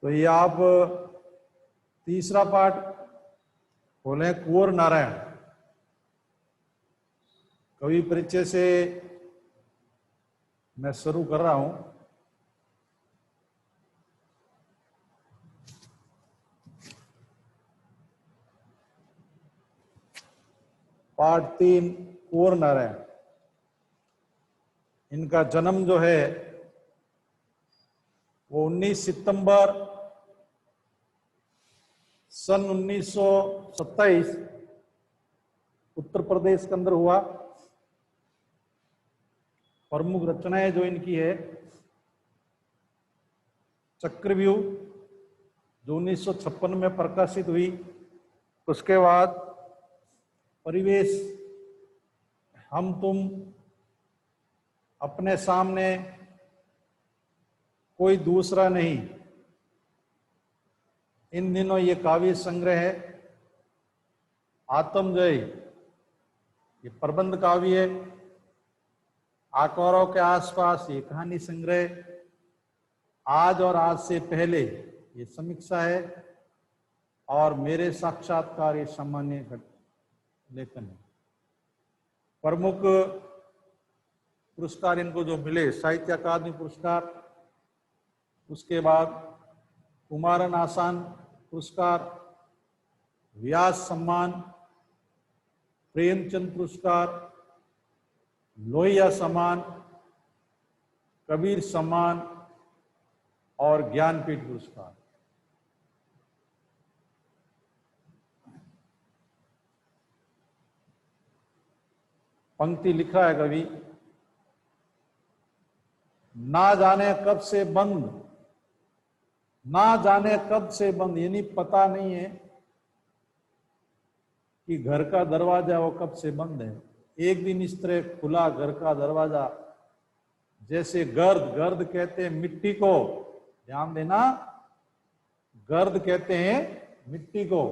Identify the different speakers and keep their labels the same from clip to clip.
Speaker 1: तो ये आप तीसरा पाठ बोले कुंवर नारायण कवि परिचय से मैं शुरू कर रहा हूं। पाठ 3 कुंवर नारायण। इनका जन्म जो है वो 19 सितंबर सन 1927 उत्तर प्रदेश के अंदर हुआ। प्रमुख रचनाएं जो इनकी है चक्रव्यूह जो 1956 में प्रकाशित हुई। उसके बाद परिवेश, हम तुम, अपने सामने कोई दूसरा नहीं। इन दिनों ये काव्य संग्रह है। आत्मजय ये प्रबंध काव्य है। आकारों के आसपास ये कहानी संग्रह। आज और आज से पहले ये समीक्षा है। और मेरे साक्षात्कार ये सामान्य लेखन है। प्रमुख पुरस्कार इनको जो मिले साहित्य अकादमी पुरस्कार, उसके बाद कुमारन आसान पुरस्कार, व्यास सम्मान, प्रेमचंद पुरस्कार, लोहिया सम्मान, कबीर सम्मान और ज्ञानपीठ पुरस्कार। पंक्ति लिखा है कवि, ना जाने कब से बंद, ना जाने कब से बंद, यानी पता नहीं है कि घर का दरवाजा वो कब से बंद है। एक दिन इस तरह खुला घर का दरवाजा, जैसे गर्द, गर्द कहते हैं मिट्टी को, ध्यान देना, गर्द कहते हैं मिट्टी को,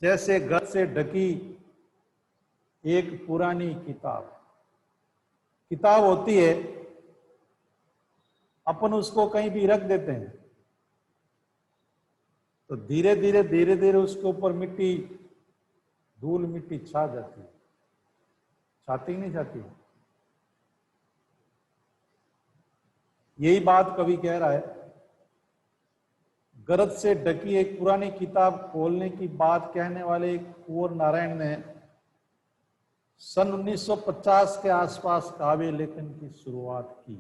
Speaker 1: जैसे गर्द से ढकी एक पुरानी किताब। किताब होती है, अपन उसको कहीं भी रख देते हैं तो धीरे धीरे उसके ऊपर मिट्टी, धूल मिट्टी छा जाती है। छाती नहीं छाती? यही बात कवि कह रहा है। गर्द से ढकी एक पुरानी किताब खोलने की बात कहने वाले कुंवर नारायण ने सन 1950 के आसपास काव्य लेखन की शुरुआत की।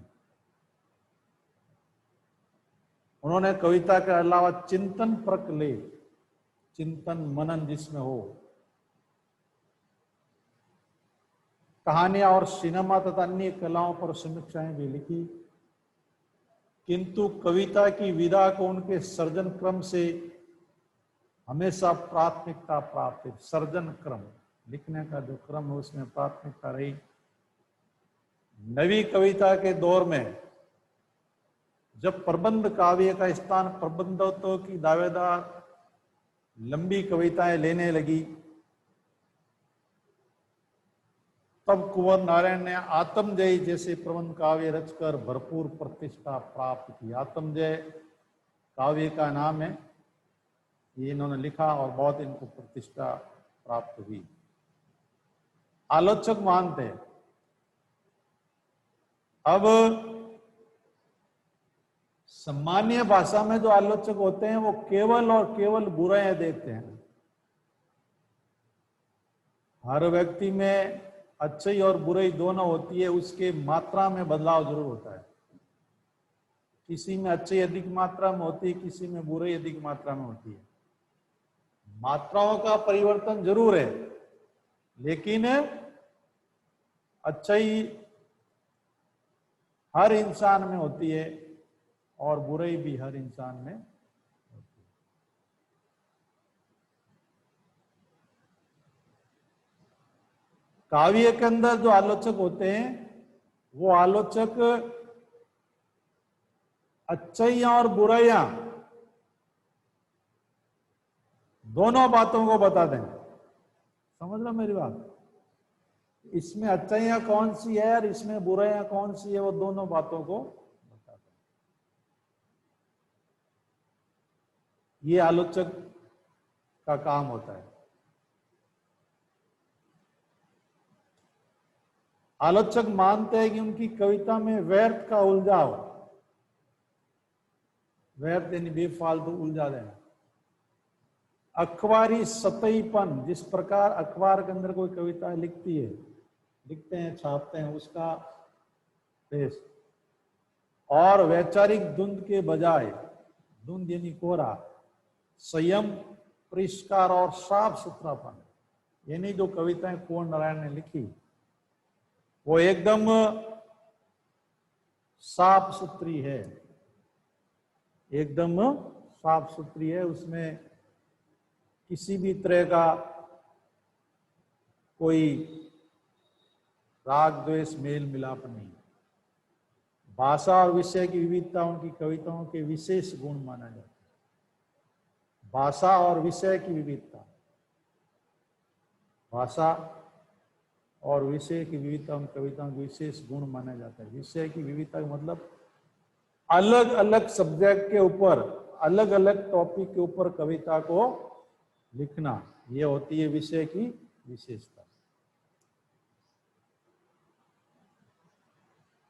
Speaker 1: उन्होंने कविता के अलावा चिंतन परक ले, चिंतन मनन जिसमें हो, कहानियां और सिनेमा तथा अन्य कलाओं पर समीक्षाएं भी लिखी। किंतु कविता की विधा को उनके सर्जन क्रम से हमेशा प्राथमिकता प्राप्त है। सर्जन क्रम, लिखने का जो क्रम है उसमें प्राथमिकता रही। नवी कविता के दौर में जब प्रबंध काव्य का स्थान प्रबंधों की दावेदार लंबी कविताएं लेने लगी, तब कुंवर नारायण ने आत्मजय जैसे प्रबंध काव्य रचकर भरपूर प्रतिष्ठा प्राप्त की। आत्मजय काव्य का नाम है, ये इन्होंने लिखा और बहुत इनको प्रतिष्ठा प्राप्त हुई। आलोचक मानते हैं, अब सामान्य भाषा में जो आलोचक होते हैं वो केवल और केवल बुराइयां देखते हैं। हर व्यक्ति में अच्छाई और बुराई दोनों होती है, उसके मात्रा में बदलाव जरूर होता है। किसी में अच्छाई अधिक मात्रा में होती है, किसी में बुराई अधिक मात्रा में होती है। मात्राओं का परिवर्तन जरूर है, लेकिन अच्छाई हर इंसान में होती है और बुराई भी हर इंसान में होती है। काव्य के अंदर जो आलोचक होते हैं वो आलोचक अच्छाइयां और बुराइयां दोनों बातों को बता दें। समझ लो मेरी बात? इसमें अच्छाइयां कौन सी है और इसमें बुराइयां कौन सी है, वो दोनों बातों को बता दें। ये आलोचक का काम होता है। आलोचक मानते हैं कि उनकी कविता में व्यर्थ का उलझाव, व्यर्थ यानी बेफालतू उलझा देना, अखबारी सतहीपन, जिस प्रकार अखबार के अंदर कोई कविता लिखते हैं छापते हैं, उसका पेश, और वैचारिक धुंध के बजाय, धुंध यानी कोरा, संयम, परिष्कार और साफ सुथरापन, यानी जो कविताएं कुंवर नारायण ने लिखी वो एकदम साफ सुथरी है, एकदम साफ सुथरी है, उसमें किसी भी तरह का कोई राग द्वेष मेल मिलाप नहीं। भाषा और विषय की विविधता उनकी कविताओं के विशेष गुण माना जाता है। भाषा और विषय की विविधता, भाषा और विषय की विविधता उन कविताओं के विशेष गुण माना जाता है। विषय की विविधता का मतलब अलग अलग सब्जेक्ट के ऊपर, अलग अलग टॉपिक के ऊपर कविता को लिखना, ये होती है विषय की विशेषता।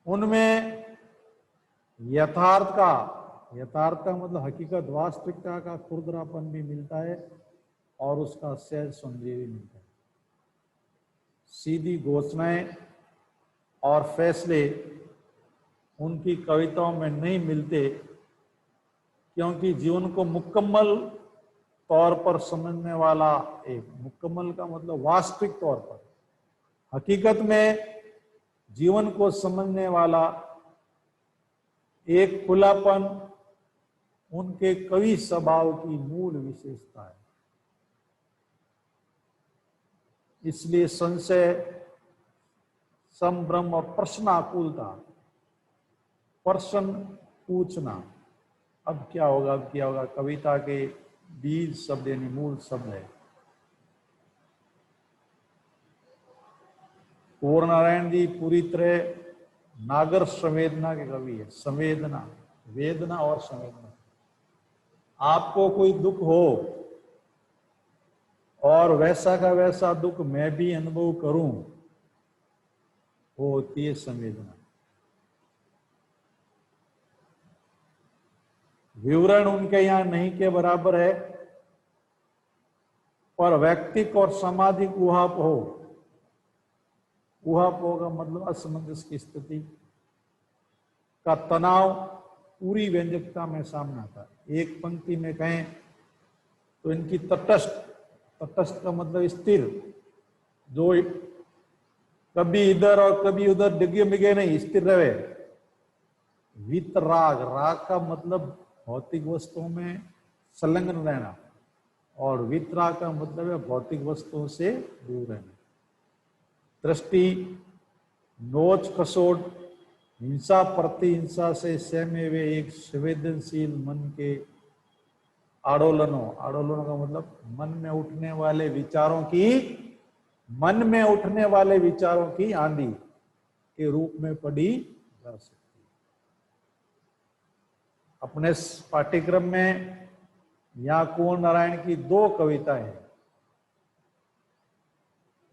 Speaker 1: उनमें यथार्थ का मतलब हकीकत, वास्तविकता का खुरदरापन भी मिलता है और उसका सहज सौंदर्य भी मिलता है। सीधी घोषणाएं और फैसले उनकी कविताओं में नहीं मिलते, क्योंकि जीवन को मुकम्मल तौर पर समझने वाला, एक मुकम्मल का मतलब वास्तविक तौर पर, हकीकत में जीवन को समझने वाला एक खुलापन उनके कवि स्वभाव की मूल विशेषता है। इसलिए संशय, संभ्रम और प्रश्नाकुलता, प्रश्न पूछना, अब क्या होगा, अब क्या होगा, कविता के बीज शब्द यानी मूल शब्द है। कुंवर नारायण जी पूरी तरह नागर संवेदना के कवि है। संवेदना, वेदना और संवेदना। आपको कोई दुख हो और वैसा का वैसा दुख मैं भी अनुभव करूं, वो होती है संवेदना। विवरण उनके यहां नहीं के बराबर है, पर व्यक्तिक और सामाजिक ऊहापोह, ऊहापोह का मतलब असमंजस की स्थिति का तनाव पूरी व्यंजकता में सामने आता है। एक पंक्ति में कहें तो इनकी तटस्थ, तटस्थ का मतलब स्थिर, जो कभी इधर और कभी उधर डिगे मिगे नहीं, स्थिर रहे। वितराग, राग का मतलब भौतिक वस्तुओं में संलग्न रहना, और वितराग का मतलब है भौतिक वस्तुओं से दूर रहना। दृष्टि, नोच खसोट, हिंसा प्रतिहिंसा से सहमे हुए एक संवेदनशील मन के आडोलनों, आडोलनों का मतलब मन में उठने वाले विचारों की, मन में उठने वाले विचारों की आंधी के रूप में पढ़ी जा सकती है। अपने पाठ्यक्रम में यहां कुंवर नारायण की 2 कविताएं हैं।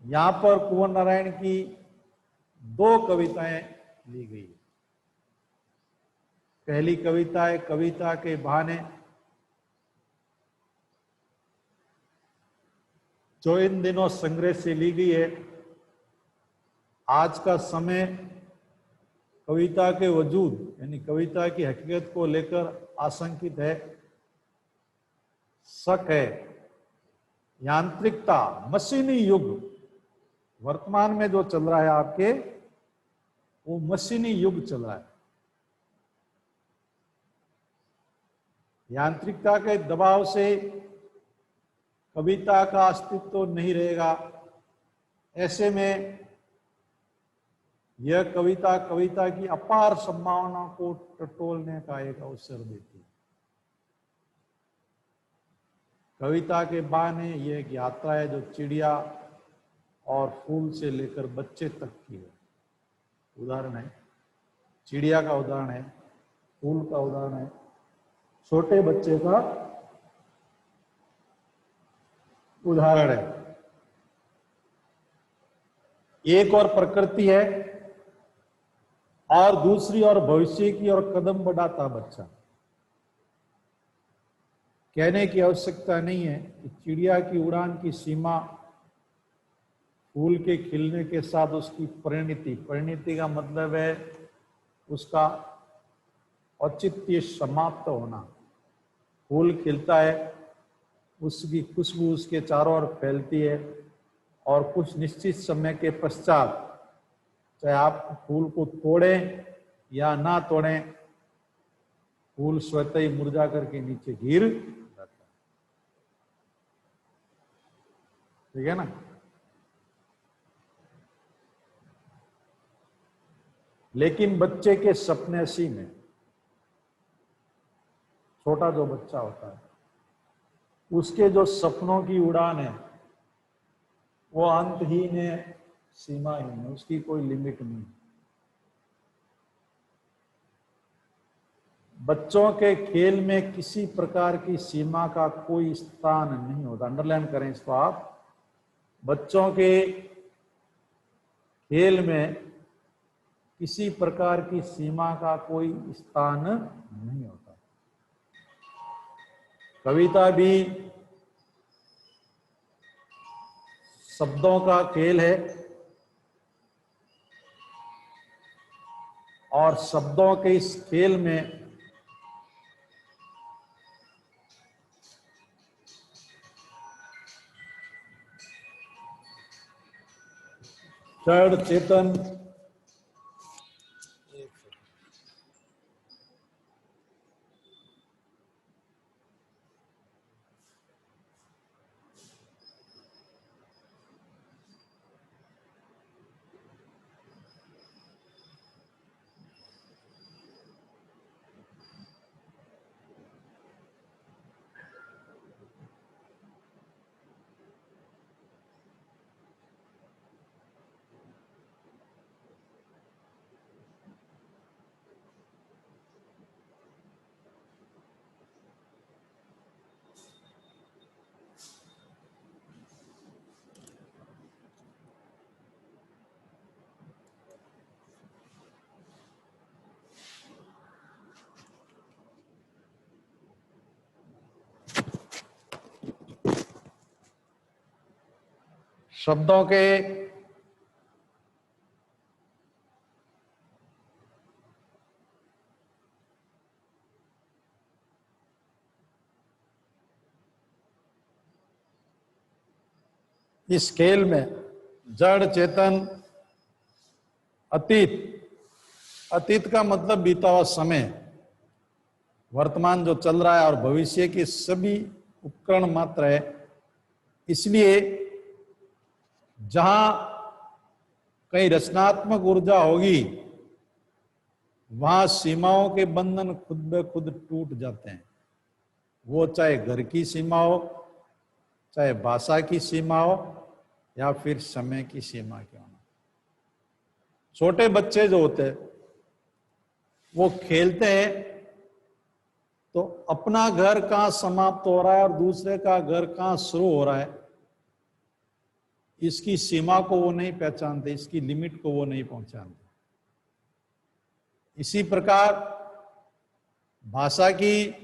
Speaker 1: यहां पर कुंवर नारायण की 2 कविताएं ली गई। पहली कविता है कविता के बहाने, जो इन दिनों संग्रह से ली गई है। आज का समय कविता के वजूद यानी कविता की हकीकत को लेकर आशंकित है, शक है। यांत्रिकता, मशीनी युग वर्तमान में जो चल रहा है आपके, वो मशीनी युग चल रहा है। यांत्रिकता के दबाव से कविता का अस्तित्व तो नहीं रहेगा। ऐसे में यह कविता कविता की अपार संभावना को टटोलने का एक अवसर देती है। कविता के बहाने यह एक यात्रा है जो चिड़िया और फूल से लेकर बच्चे तक की है। उदाहरण है, चिड़िया का उदाहरण है, फूल का उदाहरण है, छोटे बच्चे का उदाहरण है। एक और प्रकृति है और दूसरी और भविष्य की ओर कदम बढ़ाता बच्चा। कहने की आवश्यकता नहीं है कि चिड़िया की उड़ान की सीमा फूल के खिलने के साथ उसकी परिणति, परिणति का मतलब है उसका औचित्य समाप्त होना। फूल खिलता है, उसकी खुशबू उसके चारों ओर फैलती है और कुछ निश्चित समय के पश्चात, चाहे आप फूल को तोड़ें या ना तोड़ें, फूल स्वतः ही मुरझा करके नीचे गिर जाता है। ठीक है ना। लेकिन बच्चे के सपने सी में, छोटा जो बच्चा होता है उसके जो सपनों की उड़ान है वो अंतहीन है, सीमाहीन है, उसकी कोई लिमिट नहीं। बच्चों के खेल में किसी प्रकार की सीमा का कोई स्थान नहीं होता। अंडरलाइन करें इसको आप। बच्चों के खेल में किसी प्रकार की सीमा का कोई स्थान नहीं होता। कविता भी शब्दों का खेल है और शब्दों के इस खेल में जड़ चेतन शब्दों के इस खेल में जड़ चेतन अतीत, अतीत का मतलब बीता हुआ समय, वर्तमान जो चल रहा है और भविष्य के सभी उपकरण मात्र है। इसलिए जहां कहीं रचनात्मक ऊर्जा होगी वहां सीमाओं के बंधन खुद ब खुद टूट जाते हैं। वो चाहे घर की सीमा हो, चाहे भाषा की सीमा हो या फिर समय की सीमा क्यों ना। छोटे बच्चे जो होते हैं वो खेलते हैं तो अपना घर कहां समाप्त हो रहा है और दूसरे का घर कहां शुरू हो रहा है, इसकी सीमा को वो नहीं पहचानते, इसकी लिमिट को वो नहीं पहचानते। इसी प्रकार भाषा की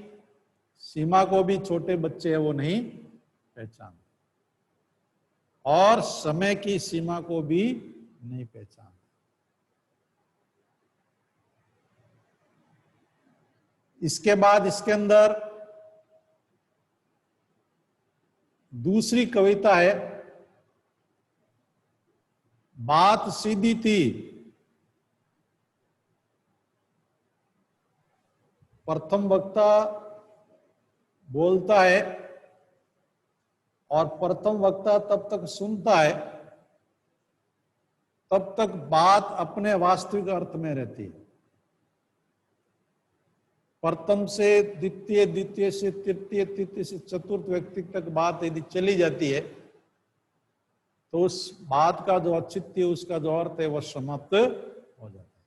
Speaker 1: सीमा को भी छोटे बच्चे हैं वो नहीं पहचानते और समय की सीमा को भी नहीं पहचानते। इसके बाद इसके अंदर दूसरी कविता है, बात सीधी थी, प्रथम वक्ता बोलता है और प्रथम वक्ता तब तक सुनता है तब तक बात अपने वास्तविक अर्थ में रहती है। प्रथम से द्वितीय, द्वितीय से तृतीय, तृतीय से चतुर्थ व्यक्ति तक बात यदि चली जाती है तो उस बात का जो औचित्य, उसका जो अर्थ है वह समाप्त हो जाता है।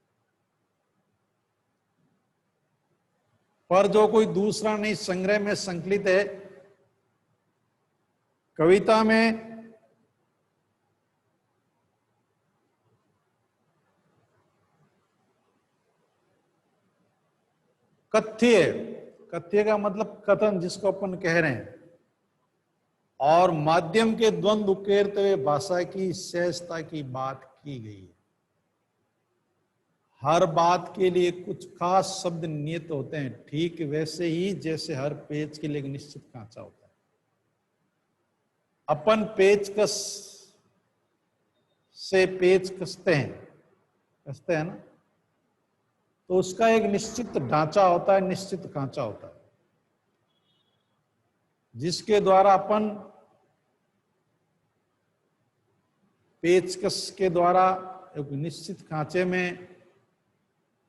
Speaker 1: पर जो कोई दूसरा नहीं संग्रह में संकलित है कविता में कथ्य, कथ्य का मतलब कथन जिसको अपन कह रहे हैं, और माध्यम के द्वंद्व उकेरते हुए भाषा की सहजता की बात की गई है। हर बात के लिए कुछ खास शब्द नियत होते हैं, ठीक वैसे ही जैसे हर पेज के लिए एक निश्चित खांचा होता है। अपन पेचकस से पेच कसते हैं ना, तो उसका एक निश्चित ढांचा होता है, निश्चित खांचा होता है, जिसके द्वारा अपन पेचकस के द्वारा एक निश्चित खांचे में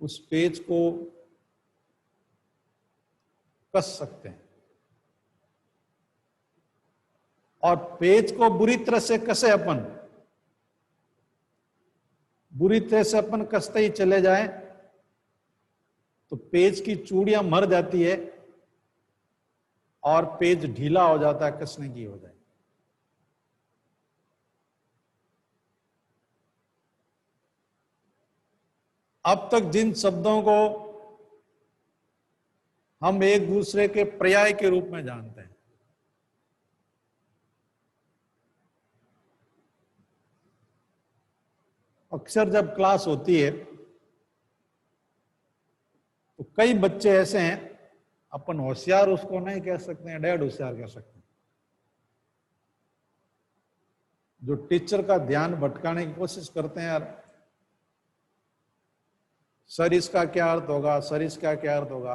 Speaker 1: उस पेज को कस सकते हैं। और पेज को बुरी तरह से कसे अपन, बुरी तरह से अपन कसते ही चले जाएं तो पेज की चूड़ियां मर जाती है और पेज ढीला हो जाता है, कसने की हो जाए। अब तक जिन शब्दों को हम एक दूसरे के पर्याय के रूप में जानते हैं, अक्सर जब क्लास होती है तो कई बच्चे ऐसे हैं, अपन होशियार उसको नहीं कह सकते हैं, डेढ़ होशियार कह सकते हैं, जो टीचर का ध्यान भटकाने की कोशिश करते हैं। यार सर इसका क्या अर्थ होगा, सर इसका क्या अर्थ होगा।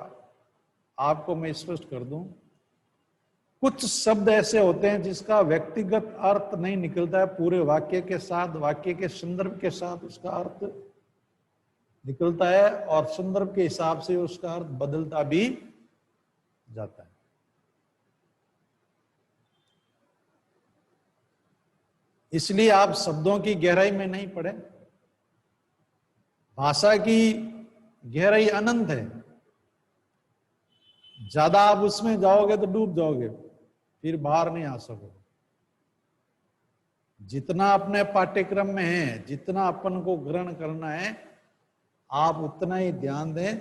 Speaker 1: आपको मैं स्पष्ट कर दूं, कुछ शब्द ऐसे होते हैं जिसका व्यक्तिगत अर्थ नहीं निकलता है, पूरे वाक्य के साथ, वाक्य के संदर्भ के साथ उसका अर्थ निकलता है और संदर्भ के हिसाब से उसका अर्थ बदलता भी जाता है। इसलिए आप शब्दों की गहराई में नहीं पड़े। भाषा की गहराई अनंत है, ज्यादा आप उसमें जाओगे तो डूब जाओगे, फिर बाहर नहीं आ सकोगे। जितना अपने पाठ्यक्रम में है, जितना अपन को ग्रहण करना है, आप उतना ही ध्यान दें,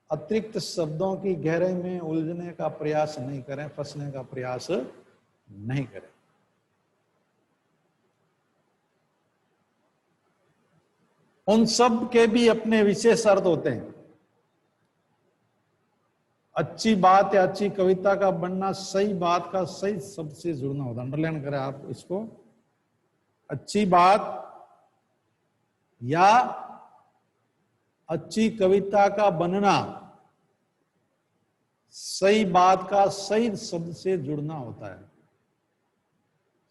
Speaker 1: अतिरिक्त शब्दों की गहराई में उलझने का प्रयास नहीं करें, फंसने का प्रयास नहीं करें। उन शब्द के भी अपने विशेष अर्थ होते हैं। अच्छी बात या अच्छी कविता का बनना सही बात का सही शब्द से जुड़ना होता है। अंडरलाइन करें आप इसको, अच्छी बात या अच्छी कविता का बनना सही बात का सही शब्द से जुड़ना होता है।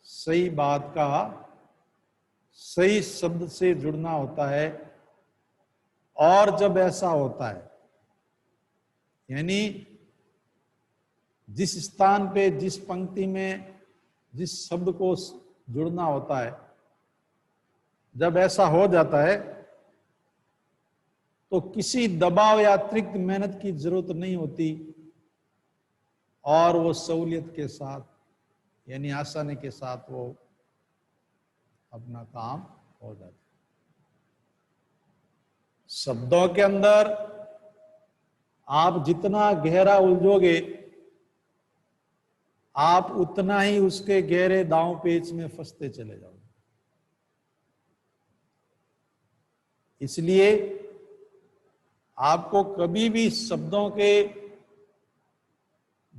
Speaker 1: सही बात का सही शब्द से जुड़ना होता है। और जब ऐसा होता है, यानी जिस स्थान पे, जिस पंक्ति में जिस शब्द को जुड़ना होता है, जब ऐसा हो जाता है तो किसी दबाव या अतिरिक्त मेहनत की जरूरत नहीं होती और वो सहूलियत के साथ, यानी आसानी के साथ वो अपना काम हो जाता है। शब्दों के अंदर आप जितना गहरा उलझोगे, आप उतना ही उसके गहरे दांव पेच में फंसते चले जाओगे। इसलिए आपको कभी भी शब्दों के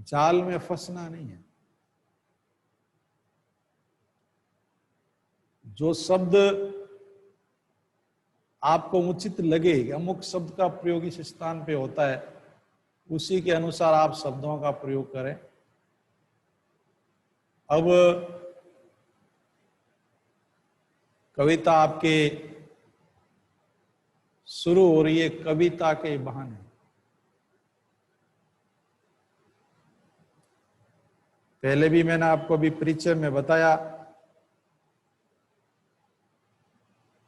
Speaker 1: जाल में फंसना नहीं है। जो शब्द आपको उचित लगे, अमुक शब्द का प्रयोग इस स्थान पे होता है, उसी के अनुसार आप शब्दों का प्रयोग करें। अब कविता आपके शुरू हो रही है कविता के बहाने। पहले भी मैंने आपको अभी परिचय में बताया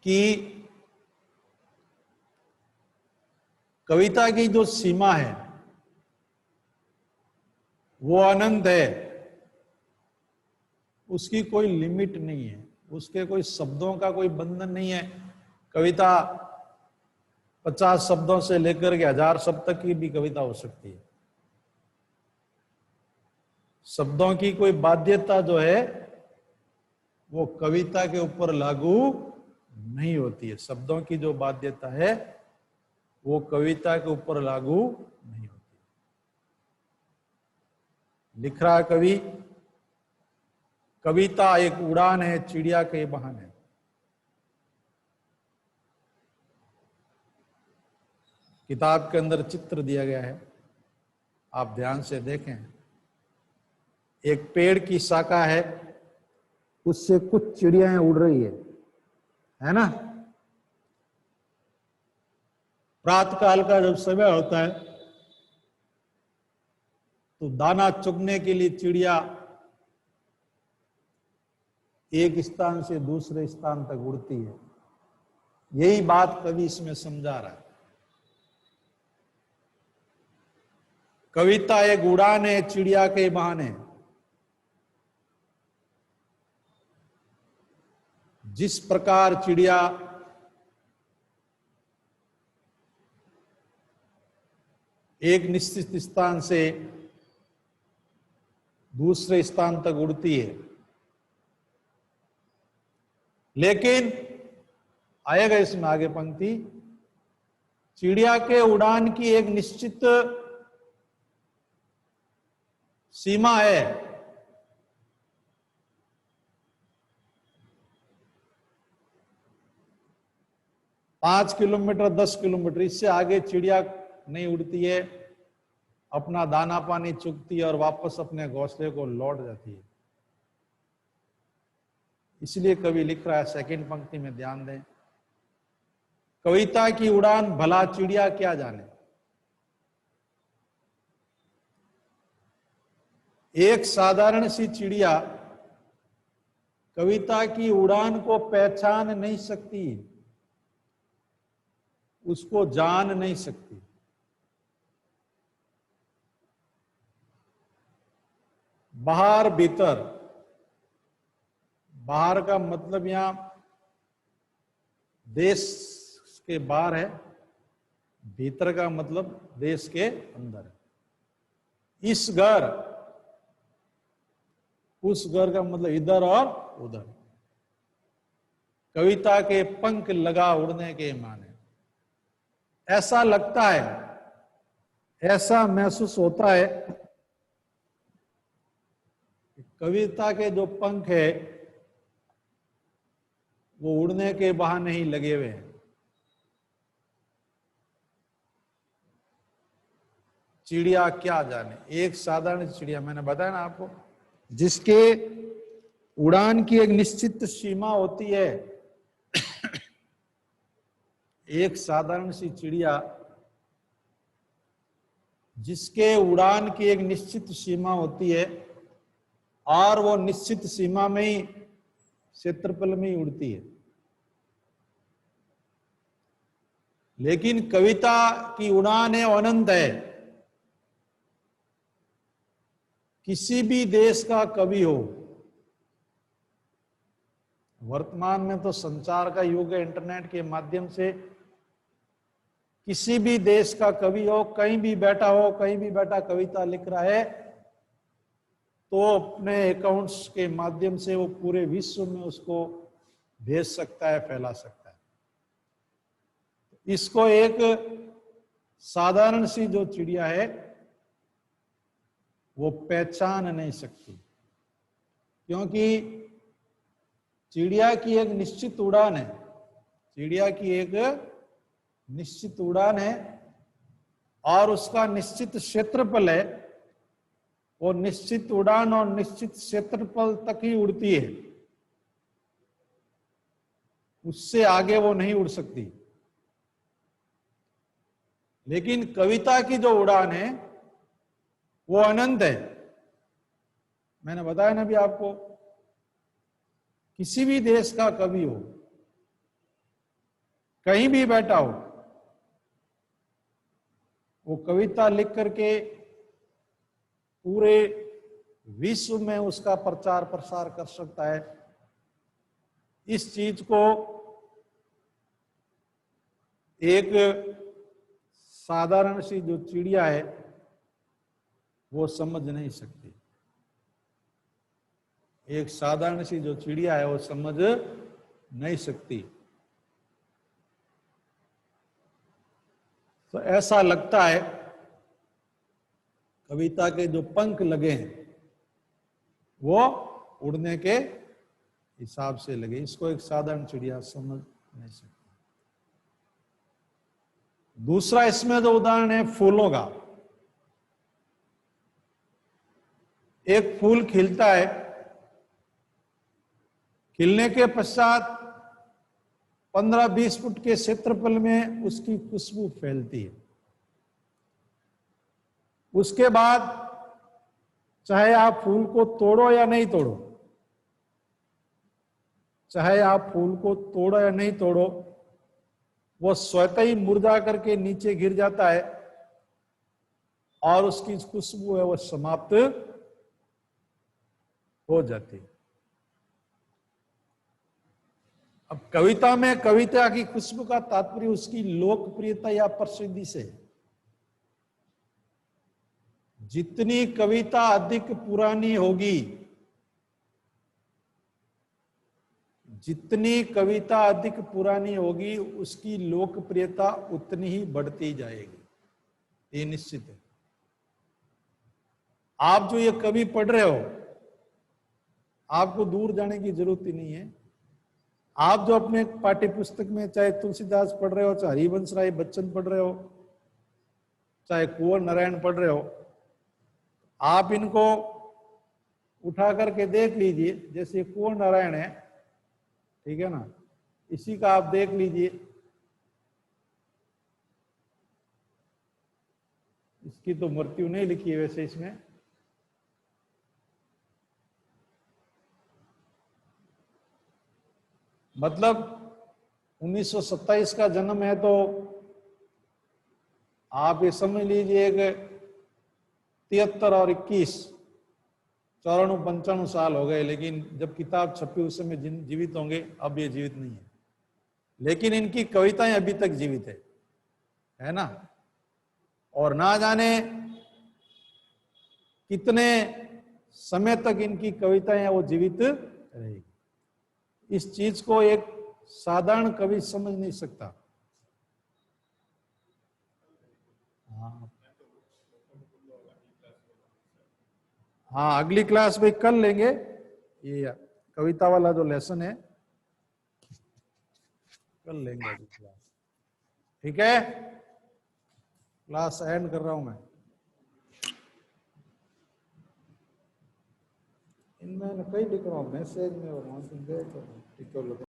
Speaker 1: कि कविता की जो सीमा है वो अनंत है। उसकी कोई लिमिट नहीं है, उसके कोई शब्दों का कोई बंधन नहीं है। कविता 50 शब्दों से लेकर के 1000 शब्द तक की भी कविता हो सकती है। शब्दों की कोई बाध्यता जो है वो कविता के ऊपर लागू नहीं होती है। शब्दों की जो बाध्यता है वो कविता के ऊपर लागू नहीं होती। लिख रहा कवि, कविता एक उड़ान है चिड़िया के बहाने। किताब के अंदर चित्र दिया गया है, आप ध्यान से देखें। एक पेड़ की शाखा है, उससे कुछ चिड़ियाएं उड़ रही है ना। प्रातःकाल का जब समय होता है तो दाना चुगने के लिए चिड़िया एक स्थान से दूसरे स्थान तक उड़ती है। यही बात कवि इसमें समझा रहा है। कविता एक उड़ान है चिड़िया के बहाने। जिस प्रकार चिड़िया एक निश्चित स्थान से दूसरे स्थान तक उड़ती है, लेकिन आएगा इसमें आगे पंक्ति, चिड़िया के उड़ान की एक निश्चित सीमा है। 5 किलोमीटर 10 किलोमीटर, इससे आगे चिड़िया नहीं उड़ती है, अपना दाना पानी चुगती है और वापस अपने घोंसले को लौट जाती है। इसलिए कवि लिख रहा है, सेकंड पंक्ति में ध्यान दें, कविता की उड़ान भला चिड़िया क्या जाने। एक साधारण सी चिड़िया कविता की उड़ान को पहचान नहीं सकती, उसको जान नहीं सकती। बाहर भीतर, बाहर का मतलब यहां देश के बाहर है, भीतर का मतलब देश के अंदर है। इस घर, उस घर का मतलब इधर और उधर। कविता के पंख लगा उड़ने के माने। ऐसा लगता है, ऐसा महसूस होता है, कविता के जो पंख है वो उड़ने के बहाने ही लगे हुए हैं। चिड़िया क्या जाने, एक साधारण चिड़िया, मैंने बताया ना आपको, जिसके उड़ान की एक निश्चित सीमा होती है। एक साधारण सी चिड़िया जिसके उड़ान की एक निश्चित सीमा होती है और वो निश्चित सीमा में ही, क्षेत्रफल में ही उड़ती है। लेकिन कविता की उड़ान है, अनंत है। किसी भी देश का कवि हो, वर्तमान में तो संचार का युग है, इंटरनेट के माध्यम से किसी भी देश का कवि हो, कहीं भी बैठा हो, कहीं भी बैठा कविता लिख रहा है, तो अपने अकाउंट्स के माध्यम से वो पूरे विश्व में उसको भेज सकता है, फैला सकता है। इसको एक साधारण सी जो चिड़िया है वो पहचान नहीं सकती, क्योंकि चिड़िया की एक निश्चित उड़ान है। चिड़िया की एक निश्चित उड़ान है और उसका निश्चित क्षेत्रफल है। वो निश्चित उड़ान और निश्चित क्षेत्रफल तक ही उड़ती है, उससे आगे वो नहीं उड़ सकती। लेकिन कविता की जो उड़ान है वो अनंत है। मैंने बताया ना भी आपको, किसी भी देश का कवि हो, कहीं भी बैठा हो, वो कविता लिख करके पूरे विश्व में उसका प्रचार प्रसार कर सकता है। इस चीज को एक साधारण सी जो चिड़िया है वो समझ नहीं सकती। एक साधारण सी जो चिड़िया है वो समझ नहीं सकती। तो ऐसा लगता है कविता के जो पंख लगे हैं वो उड़ने के हिसाब से लगे। इसको एक साधारण चिड़िया समझ नहीं सकती। दूसरा इसमें जो उदाहरण है फूलों का। एक फूल खिलता है, खिलने के पश्चात 15-20 फुट के क्षेत्रफल में उसकी खुशबू फैलती है। उसके बाद चाहे आप फूल को तोड़ो या नहीं तोड़ो, चाहे आप फूल को तोड़ो या नहीं तोड़ो, वो स्वतः ही मुरझा करके नीचे गिर जाता है और उसकी खुशबू है वो समाप्त हो जाती है। अब कविता में कविता की खुशबू का तात्पर्य उसकी लोकप्रियता या प्रसिद्धि से। जितनी कविता अधिक पुरानी होगी, जितनी कविता अधिक पुरानी होगी उसकी लोकप्रियता उतनी ही बढ़ती जाएगी। ये निश्चित है। आप जो ये कवि पढ़ रहे हो, आपको दूर जाने की जरूरत ही नहीं है। आप जो अपने पाठ्य पुस्तक में चाहे तुलसीदास पढ़ रहे हो, चाहे हरिवंश राय बच्चन पढ़ रहे हो, चाहे कुंवर नारायण पढ़ रहे हो, आप इनको उठा करके देख लीजिए। जैसे कुंवर नारायण है, ठीक है ना, इसी का आप देख लीजिए। इसकी तो मृत्यु नहीं लिखी है वैसे इसमें, मतलब 1927 का जन्म है, तो आप ये समझ लीजिए कि 73 और 21 94-95 साल हो गए। लेकिन जब किताब छपी उस समय जीवित होंगे, अब ये जीवित नहीं है, लेकिन इनकी कविताएं अभी तक जीवित है ना। और ना जाने कितने समय तक इनकी कविताएं वो जीवित रहेगी। इस चीज को एक साधारण कवि समझ नहीं सकता। हाँ, अगली क्लास में कर लेंगे ये कविता वाला जो लेसन है, कर लेंगे अगली क्लास। ठीक है, क्लास एंड कर रहा हूं मैं। इनमें कई लिख रहा हूँ मैसेज में और